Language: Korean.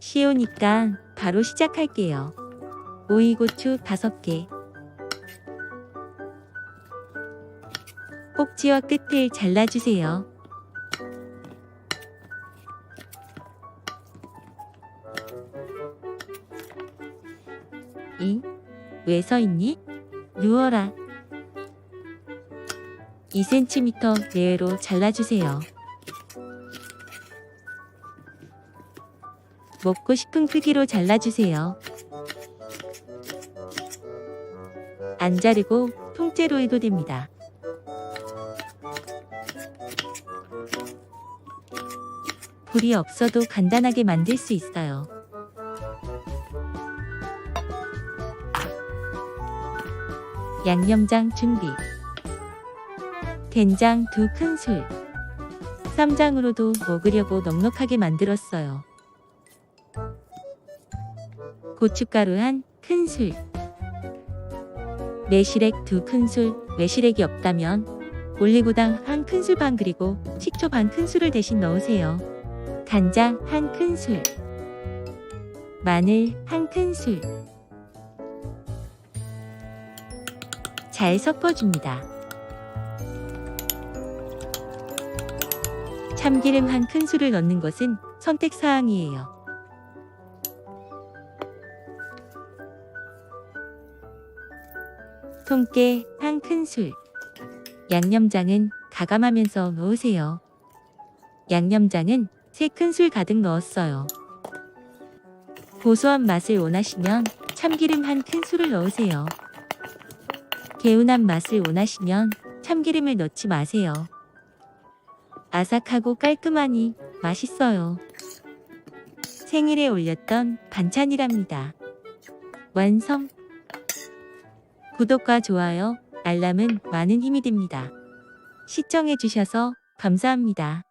쉬우니까 바로 시작할게요. 오이고추 5개. 꼭지와 끝을 잘라주세요. 왜 서 있니? 누워라. 2cm 내외로 잘라주세요. 먹고 싶은 크기로 잘라주세요. 안 자르고 통째로 해도 됩니다. 불이 없어도 간단하게 만들 수 있어요. 양념장 준비. 된장 2큰술. 쌈장으로도 먹으려고 넉넉하게 만들었어요. 고춧가루 1큰술. 매실액 2큰술. 매실액이 없다면 올리고당 1큰술 반 그리고 식초 반 큰술을 대신 넣으세요. 간장 1큰술. 마늘 1큰술. 잘 섞어줍니다. 참기름 1큰술을 넣는 것은 선택사항이에요. 통깨 1큰술. 양념장은 가감하면서 넣으세요. 양념장은 3큰술 가득 넣었어요. 고소한 맛을 원하시면 참기름 1큰술을 넣으세요. 개운한 맛을 원하시면 참기름을 넣지 마세요. 아삭하고 깔끔하니 맛있어요. 생일에 올렸던 반찬이랍니다. 완성! 구독과 좋아요, 알람은 많은 힘이 됩니다. 시청해주셔서 감사합니다.